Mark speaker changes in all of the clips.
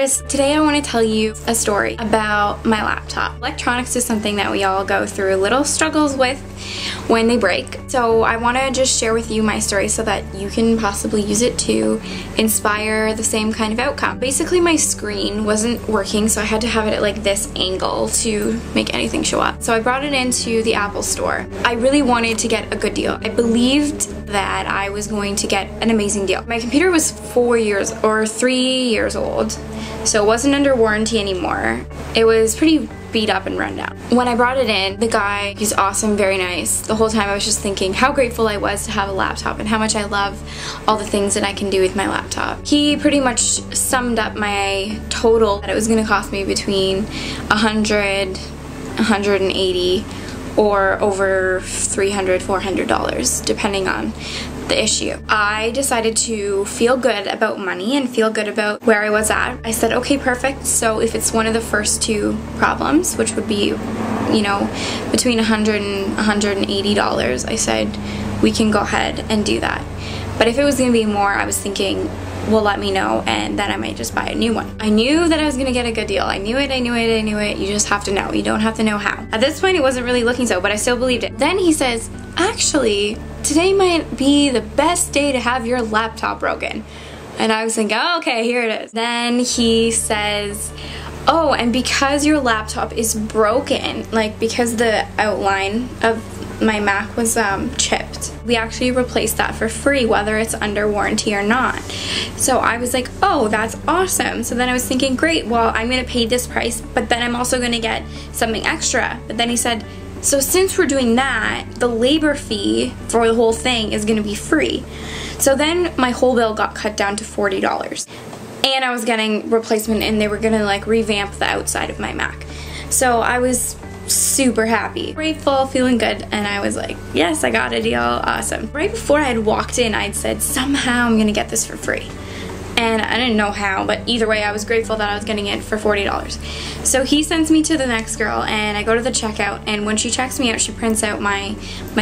Speaker 1: guys, today I want to tell you a story about my laptop. Electronics is something that we all go through little struggles with when they break. So I want to just share with you my story so that you can possibly use it to inspire the same kind of outcome. Basically my screen wasn't working, so I had to have it at like this angle to make anything show up. So I brought it into the Apple store. I really wanted to get a good deal. I believed that I was going to get an amazing deal. My computer was 4 years or 3 years old, so it wasn't under warranty anymore. It was pretty beat up and run down. When I brought it in, the guy, he's awesome, very nice. The whole time I was just thinking how grateful I was to have a laptop and how much I love all the things that I can do with my laptop. He pretty much summed up my total that it was going to cost me between $100, $180, or over $300, $400, depending on the issue. I decided to feel good about money and feel good about where I was at. I said, okay, perfect. So if it's one of the first two problems, which would be, you know, between $100 and $180, I said, we can go ahead and do that. But if it was gonna be more, I was thinking, well, let me know, and then I might just buy a new one. I knew that I was gonna get a good deal. I knew it. You just have to know. You don't have to know how. At this point, it wasn't really looking so, but I still believed it. Then he says, actually, today might be the best day to have your laptop broken. And I was thinking, oh, okay, here it is. Then he says, oh, and because your laptop is broken, like because the outline of my Mac was chipped, we actually replaced that for free, whether it's under warranty or not. So I was like, oh, that's awesome. So then I was thinking, great, well, I'm gonna pay this price, but then I'm also gonna get something extra. But then he said, so since we're doing that, the labor fee for the whole thing is gonna be free. So then my whole bill got cut down to $40. And I was getting replacement, and they were gonna like revamp the outside of my Mac. So I was super happy, grateful, feeling good, and I was like, yes, I got a deal, awesome. Right before I had walked in, I'd said, somehow I'm gonna get this for free. And I didn't know how, but either way, I was grateful that I was getting it for $40. So he sends me to the next girl, and I go to the checkout, and when she checks me out, she prints out my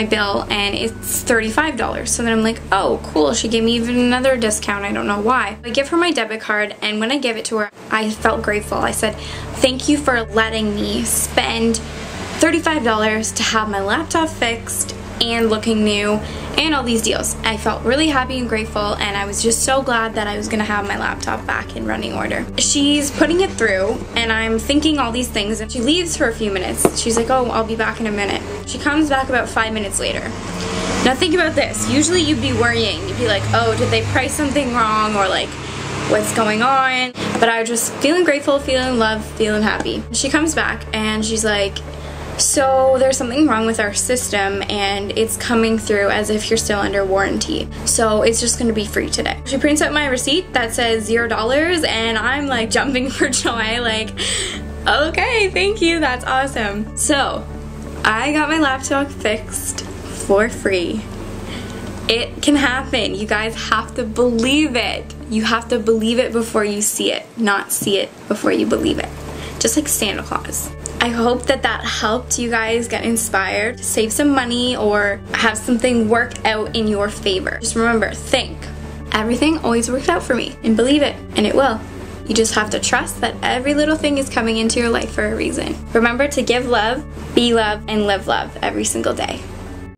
Speaker 1: bill, and it's $35. So then I'm like, oh, cool, she gave me even another discount, I don't know why. I give her my debit card, and when I give it to her, I felt grateful. I said, thank you for letting me spend $35 to have my laptop fixed and looking new and all these deals. I felt really happy and grateful, and I was just so glad that I was gonna have my laptop back in running order. She's putting it through, and I'm thinking all these things, and she leaves for a few minutes. She's like, oh, I'll be back in a minute. She comes back about 5 minutes later. Now think about this. Usually you'd be worrying. You'd be like, oh, did they price something wrong, or like, what's going on? But I was just feeling grateful, feeling loved, feeling happy. She comes back and she's like, so there's something wrong with our system, and it's coming through as if you're still under warranty. So it's just gonna be free today. She prints out my receipt that says $0, and I'm like jumping for joy, like, okay, thank you, that's awesome. So I got my laptop fixed for free. It can happen. You guys have to believe it. You have to believe it before you see it, not see it before you believe it. Just like Santa Claus. I hope that that helped you guys get inspired to save some money or have something work out in your favor. Just remember, think. Everything always works out for me, and believe it, and it will. You just have to trust that every little thing is coming into your life for a reason. Remember to give love, be love, and live love every single day.